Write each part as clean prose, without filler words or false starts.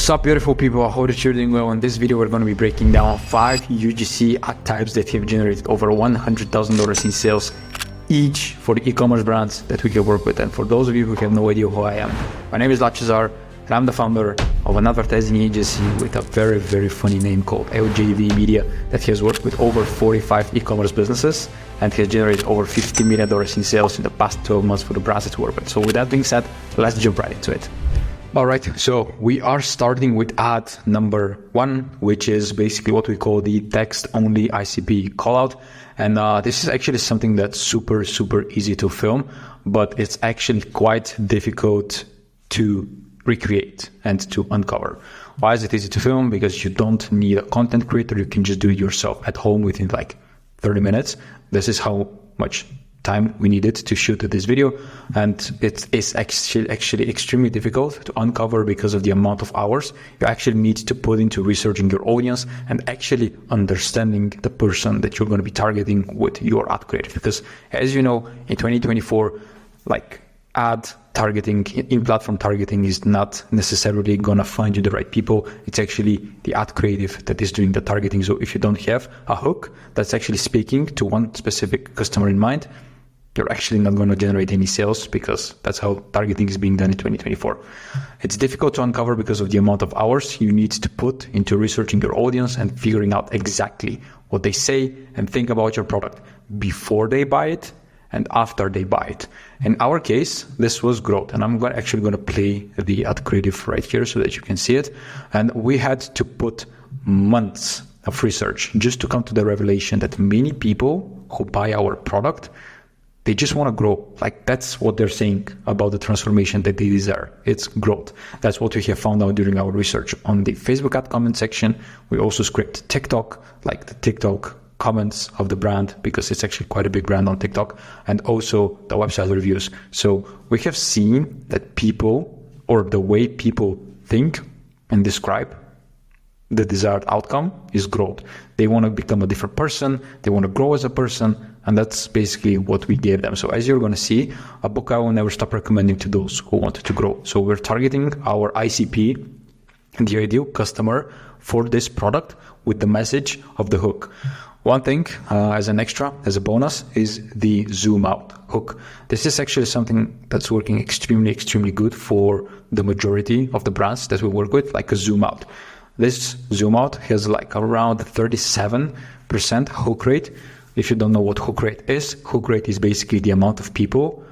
What's up, beautiful people? I hope that you're doing well. In this video, we're going to be breaking down 5 UGC ad types that have generated over $100,000 in sales each for the e-commerce brands that we can work with. And for those of you who have no idea who I am, my name is Lachazar, and I'm the founder of an advertising agency with a very, very funny name called LJV Media that has worked with over 45 e-commerce businesses and has generated over $50 million in sales in the past 12 months for the brands that we work with. So with that being said, let's jump right into it. All right, so we are starting with ad number 1, which is basically what we call the text-only ICP callout. And this is actually something that's super, super easy to film, but it's actually quite difficult to recreate and to uncover. Why is it easy to film? Because you don't need a content creator. You can just do it yourself at home within like 30 minutes. This is how much time we needed to shoot this video, and it is actually extremely difficult to uncover because of the amount of hours you actually need to put into researching your audience and actually understanding the person that you're going to be targeting with your ad creative. Because as you know, in 2024, like ad targeting, in-platform targeting is not necessarily going to find you the right people. It's actually the ad creative that is doing the targeting. So if you don't have a hook that's actually speaking to one specific customer in mind, you're actually not going to generate any sales, because that's how targeting is being done in 2024. It's difficult to uncover because of the amount of hours you need to put into researching your audience and figuring out exactly what they say and think about your product before they buy it and after they buy it. In our case, this was growth, and I'm actually going to play the ad creative right here so that you can see it. And we had to put months of research just to come to the revelation that many people who buy our product, they just want to grow. Like, that's what they're saying about the transformation that they desire. It's growth. That's what we have found out during our research on the Facebook ad comment section. We also scraped TikTok, like the TikTok comments of the brand, because it's actually quite a big brand on TikTok, and also the website reviews. So we have seen that people, or the way people think and describe the desired outcome, is growth. They want to become a different person. They want to grow as a person. And that's basically what we gave them. So as you're going to see, a book I will never stop recommending to those who want to grow. So we're targeting our ICP, the ideal customer for this product, with the message of the hook. One thing as an extra, as a bonus, is the zoom out hook. This is actually something that's working extremely, extremely good for the majority of the brands that we work with, like a zoom out. This zoom out has like around 37% hook rate. If you don't know what hook rate is basically the amount of people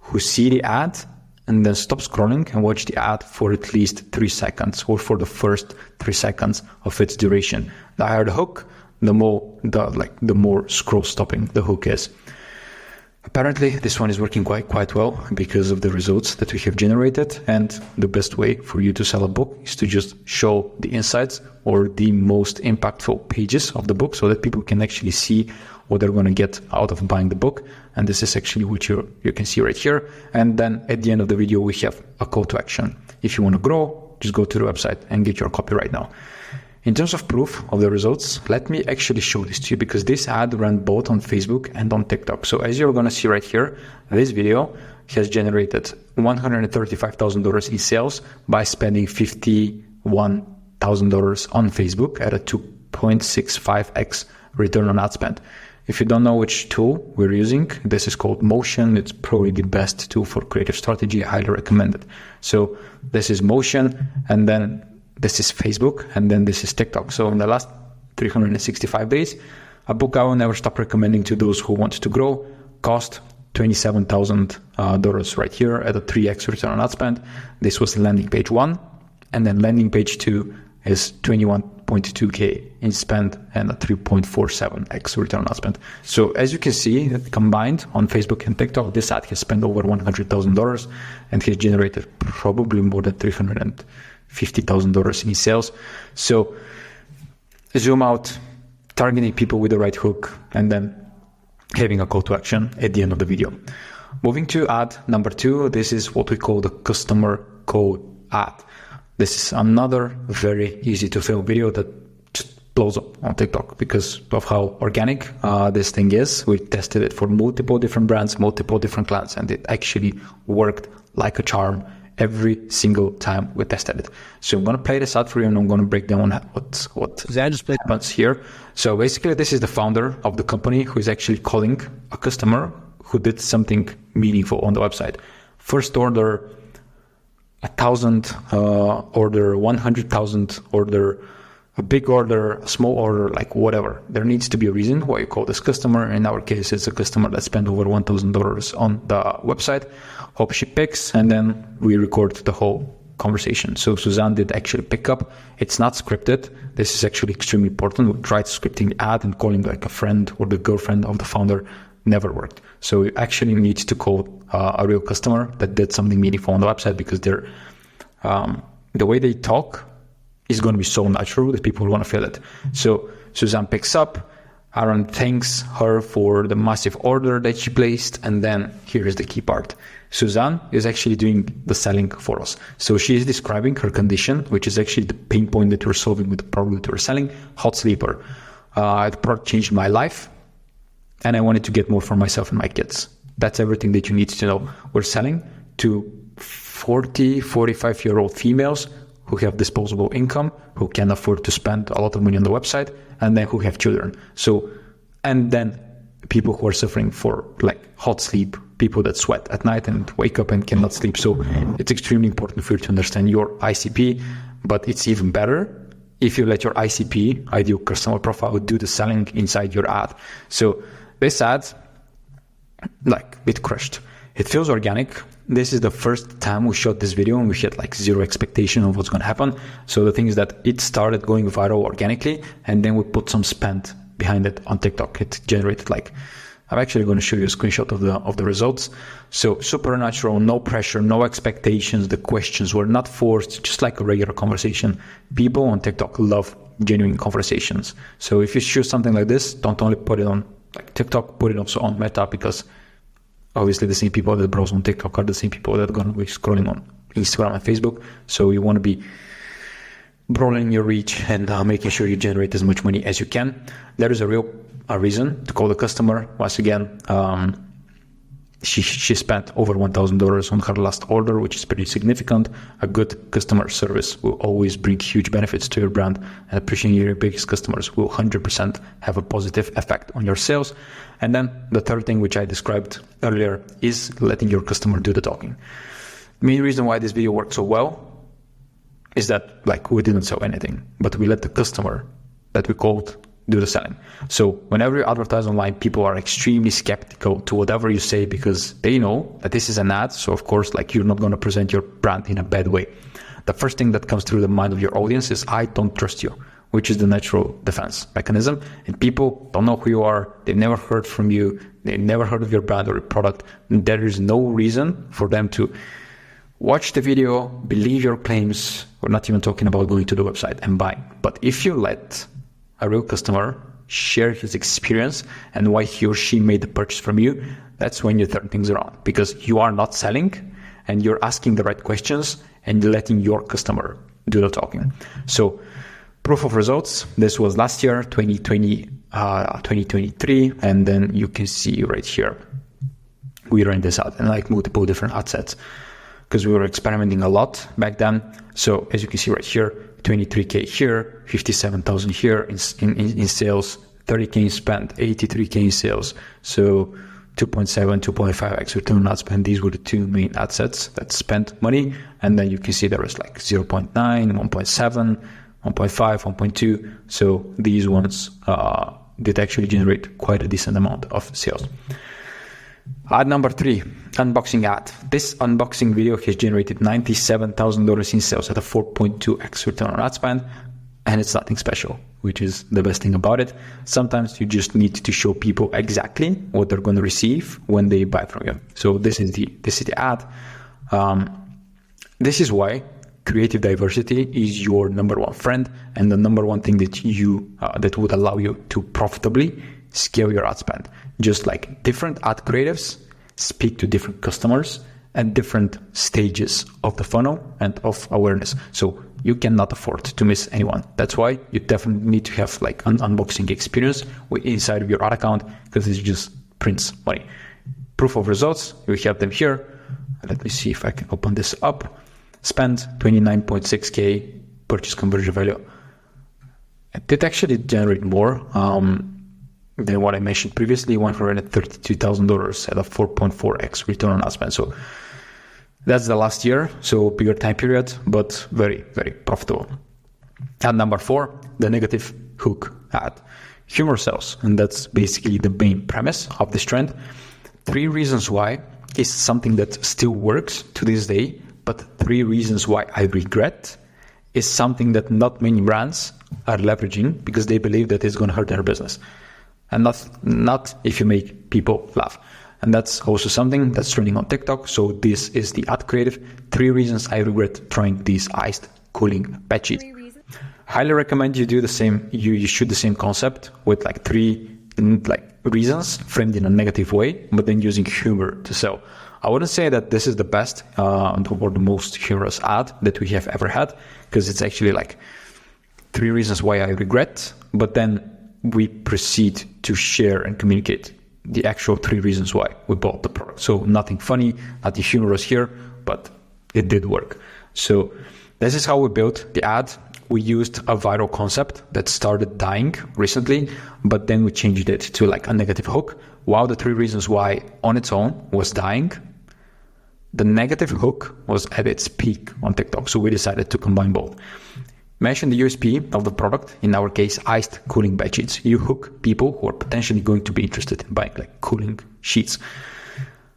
who see the ad and then stop scrolling and watch the ad for at least 3 seconds, or for the first 3 seconds of its duration. The higher the hook, the more scroll stopping the hook is. Apparently, this one is working quite well because of the results that we have generated. And the best way for you to sell a book is to just show the insights or the most impactful pages of the book, so that people can actually see what they're going to get out of buying the book. And this is actually what you can see right here. And then at the end of the video, we have a call to action. If you want to grow, just go to the website and get your copy right now. In terms of proof of the results, let me actually show this to you, because this ad ran both on Facebook and on TikTok. So as you're going to see right here, this video has generated $135,000 in sales by spending $51,000 on Facebook at a 2.65x return on ad spend. If you don't know which tool we're using, this is called Motion. It's probably the best tool for creative strategy. I highly recommend it. So this is Motion, and then this is Facebook, and then this is TikTok. So in the last 365 days, a book I will never stop recommending to those who want to grow cost $27,000 right here at a 3x return on ad spend. This was landing page 1, and then landing page 2 is 21.2K in spend and a 3.47x return on ad spend. So as you can see, combined on Facebook and TikTok, this ad has spent over $100,000 and has generated probably more than $350,000 in sales. So zoom out, targeting people with the right hook, and then having a call to action at the end of the video. Moving to ad number 2, this is what we call the customer code ad. This is another very easy to film video that just blows up on TikTok because of how organic this thing is. We tested it for multiple different brands, multiple different clients, and it actually worked like a charm every single time we tested it. So I'm going to play this out for you, and I'm going to break down what happens here. So basically, this is the founder of the company who is actually calling a customer who did something meaningful on the website. First order, 1,000 order, 100,000 order, a big order, a small order, like whatever. There needs to be a reason why you call this customer. In our case, it's a customer that spent over $1,000 on the website. Hope she picks, and then we record the whole conversation. So Suzanne did actually pick up. It's not scripted. This is actually extremely important. We tried scripting the ad and calling like a friend or the girlfriend of the founder. Never worked. So you actually need to call a real customer that did something meaningful on the website, because they're the way they talk is going to be so natural that people want to feel it. So Suzanne picks up. Aaron thanks her for the massive order that she placed. And then here is the key part. Suzanne is actually doing the selling for us. So she is describing her condition, which is actually the pain point that we're solving with the problem that we're selling. Hot sleeper. The product changed my life, and I wanted to get more for myself and my kids. That's everything that you need to know. We're selling to 40, 45-year-old females who have disposable income, who can afford to spend a lot of money on the website, and then who have children. So, and then people who are suffering for like hot sleep, people that sweat at night and wake up and cannot sleep. So it's extremely important for you to understand your ICP, but it's even better if you let your ICP, ideal customer profile, do the selling inside your ad. So this ad, like, it crushed. It feels organic. This is the first time we shot this video and we had like zero expectation of what's going to happen. So the thing is that it started going viral organically, and then we put some spend behind it on TikTok. It generated like, I'm actually going to show you a screenshot of the results. So super natural, no pressure, no expectations. The questions were not forced, just like a regular conversation. People on TikTok love genuine conversations. So if you shoot something like this, don't only put it on like TikTok, put it also on Meta, because obviously the same people that browse on TikTok are the same people that are going to be scrolling on Instagram and Facebook. So you want to be broadening your reach and making sure you generate as much money as you can. There is a reason to call the customer. Once again, she spent over $1,000 on her last order, which is pretty significant. A good customer service will always bring huge benefits to your brand, and appreciating your biggest customers will 100% have a positive effect on your sales. And then the third thing, which I described earlier, is letting your customer do the talking. The main reason why this video worked so well is that like we didn't sell anything, but we let the customer that we called do the selling. So whenever you advertise online, people are extremely skeptical to whatever you say, because they know that this is an ad. So of course, like, you're not going to present your brand in a bad way. The first thing that comes through the mind of your audience is, I don't trust you, which is the natural defense mechanism. And people don't know who you are. They've never heard from you. They've never heard of your brand or your product. And there is no reason for them to watch the video, believe your claims. We're not even talking about going to the website and buying. But if you let a real customer share his experience and why he or she made the purchase from you, that's when you turn things around, because you are not selling and you're asking the right questions and letting your customer do the talking. So proof of results, this was last year, 2023. And then you can see right here, we ran this out and like multiple different ad sets, because we were experimenting a lot back then. So as you can see right here, 23K here, 57,000 here in sales, 30K in spend, 83K in sales. So 2.7, 2.5x return on ad spend. These were the two main ad sets that spent money. And then you can see there was like 0.9, 1.7, 1.5, 1.2. So these ones did actually generate quite a decent amount of sales. Ad number 3, unboxing ad. This unboxing video has generated $97,000 in sales at a 4.2x return on ad spend, and it's nothing special, which is the best thing about it. Sometimes you just need to show people exactly what they're going to receive when they buy from you. So this is the ad. This is why creative diversity is your number one friend and the number one thing that that would allow you to profitably scale your ad spend. Just like different ad creatives speak to different customers at different stages of the funnel and of awareness. So you cannot afford to miss anyone. That's why you definitely need to have like an unboxing experience inside of your ad account, because it just prints money. Proof of results, we have them here. Let me see if I can open this up. spend 29.6K purchase conversion value. It did actually generate more than what I mentioned previously, $132,000 at a 4.4x return on ad spend. So that's the last year, so bigger time period, but very, very profitable. Ad number 4, the negative hook ad. Humor sells, and that's basically the main premise of this trend. 3 reasons why is something that still works to this day, but 3 reasons why I regret is something that not many brands are leveraging because they believe that it's going to hurt their business. And not if you make people laugh. And that's also something that's trending on TikTok. So this is the ad creative. 3 reasons I regret trying these iced cooling bed sheets. Highly recommend you do the same. You shoot the same concept with like 3 reasons framed in a negative way, but then using humor to sell. I wouldn't say that this is the best or the most humorous ad that we have ever had, because it's actually like 3 reasons why I regret, but then we proceed to share and communicate the actual 3 reasons why we bought the product. So nothing funny, nothing humorous here, but it did work. So this is how we built the ad. We used a viral concept that started dying recently, but then we changed it to like a negative hook. While the 3 reasons why on its own was dying, the negative hook was at its peak on TikTok. So we decided to combine both. Mention the USP of the product, in our case, iced cooling bed sheets. You hook people who are potentially going to be interested in buying like cooling sheets.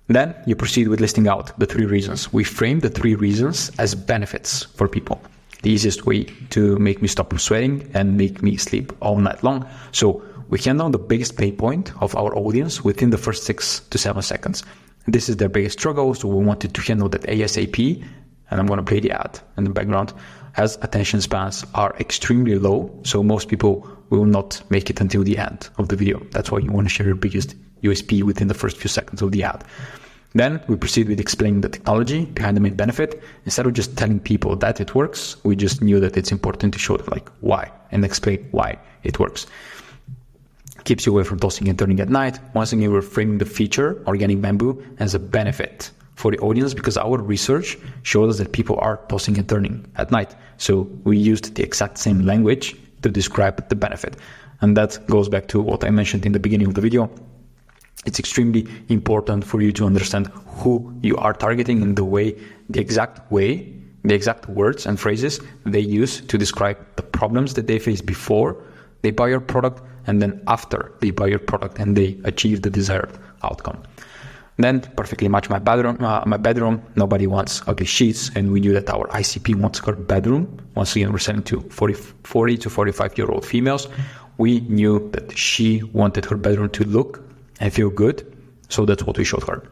Then you proceed with listing out the 3 reasons. We frame the 3 reasons as benefits for people. The easiest way to make me stop sweating and make me sleep all night long. So we handle the biggest pain point of our audience within the first 6 to 7 seconds. This is their biggest struggle, so we wanted to handle that ASAP. And I'm going to play the ad in the background, as attention spans are extremely low. So most people will not make it until the end of the video. That's why you want to share your biggest USP within the first few seconds of the ad. Then we proceed with explaining the technology behind the main benefit. Instead of just telling people that it works, we just knew that it's important to show them like why and explain why it works. Keeps you away from tossing and turning at night. Once again, we're framing the feature, organic bamboo, as a benefit for the audience, because our research showed us that people are tossing and turning at night. So we used the exact same language to describe the benefit. And that goes back to what I mentioned in the beginning of the video. It's extremely important for you to understand who you are targeting and the exact words and phrases they use to describe the problems that they face before they buy your product and then after they buy your product and they achieve the desired outcome. Then perfectly match my bedroom. Nobody wants ugly sheets, and we knew that our ICP wants her bedroom. Once again, we're selling to 40 to 45-year-old females. We knew that she wanted her bedroom to look and feel good, so that's what we showed her.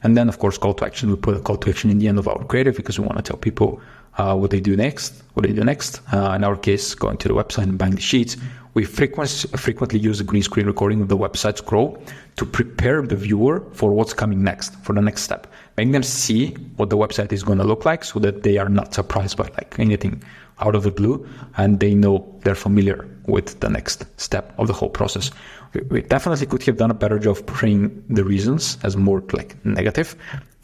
And then, of course, call to action. We put a call to action in the end of our creative because we want to tell people what they do next. In our case, going to the website and buying the sheets. We frequently use a green screen recording of the website scroll to prepare the viewer for what's coming next, for the next step. Make them see what the website is going to look like so that they are not surprised by like anything out of the blue, and they know they're familiar with the next step of the whole process. We definitely could have done a better job portraying the reasons as more like negative,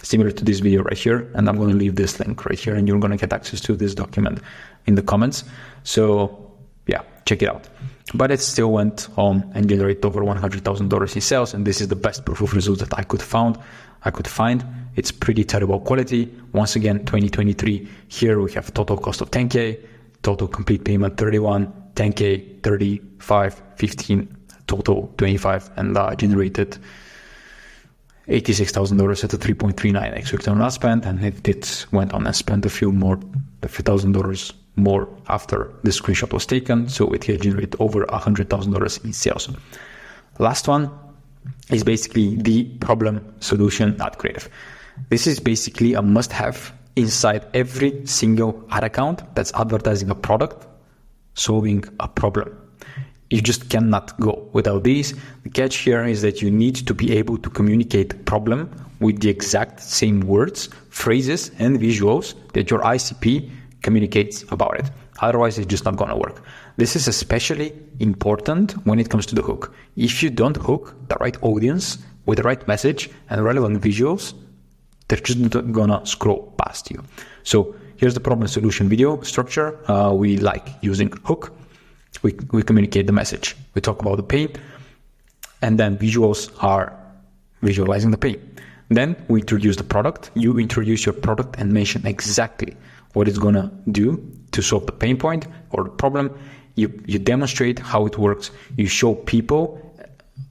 similar to this video right here. And I'm going to leave this link right here, and you're going to get access to this document in the comments. So yeah, check it out. But it still went on and generated over $100,000 in sales. And this is the best proof of results that I could find. It's pretty terrible quality. Once again, 2023, here we have total cost of 10K, total complete payment 31, 10K, 35, 15, total 25, and generated $86,000 at a 3.39x return on ad spend. And it went on and spent a few $1,000 more after the screenshot was taken. So it had generated over $100,000 in sales. Last one is basically the problem solution ad creative. This is basically a must-have inside every single ad account that's advertising a product, solving a problem. You just cannot go without these. The catch here is that you need to be able to communicate the problem with the exact same words, phrases, and visuals that your ICP communicates about it. Otherwise, it's just not going to work. This is especially important when it comes to the hook. If you don't hook the right audience with the right message and relevant visuals, they're just not going to scroll past you. So here's the problem solution video structure. We like using hook. We communicate the message. We talk about the pain, and then visuals are visualizing the pain. Then we introduce the product. You introduce your product and mention exactly what it's gonna do to solve the pain point or the problem. You demonstrate how it works. You show people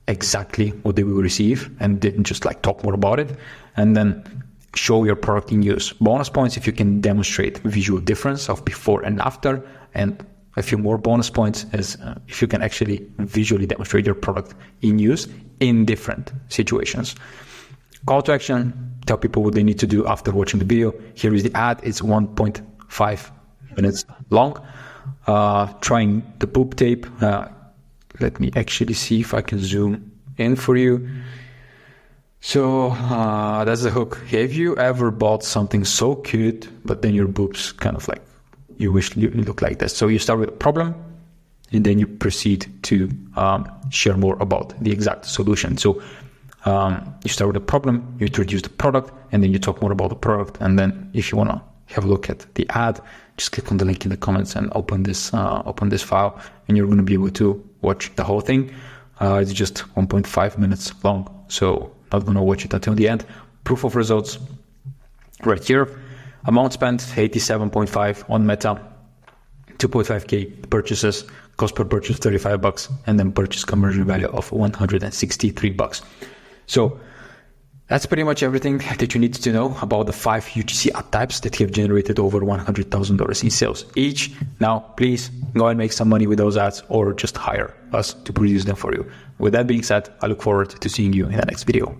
exactly what they will receive and didn't just like talk more about it. And then show your product in use. Bonus points if you can demonstrate visual difference of before and after, and a few more bonus points is if you can actually visually demonstrate your product in use in different situations. Call to action, tell people what they need to do after watching the video. Here is the ad. It's 1.5 minutes long. Trying the boob tape. Let me actually see if I can zoom in for you. So that's the hook. Have you ever bought something so cute, but then your boobs kind of like, you wish you look like this? So you start with a problem, and then you proceed to share more about the exact solution. So you start with a problem, you introduce the product, and then you talk more about the product. And then if you want to have a look at the ad, just click on the link in the comments and open this file, and you're going to be able to watch the whole thing. It's just 1.5 minutes long, so not going to watch it until the end. Proof of results right here. Amount spent 87.5 on Meta, 2.5k purchases, cost per purchase $35, and then purchase conversion value of $163. So that's pretty much everything that you need to know about the 5 UGC ad types that have generated over $100,000 in sales each. Now, please go and make some money with those ads, or just hire us to produce them for you. With that being said, I look forward to seeing you in the next video.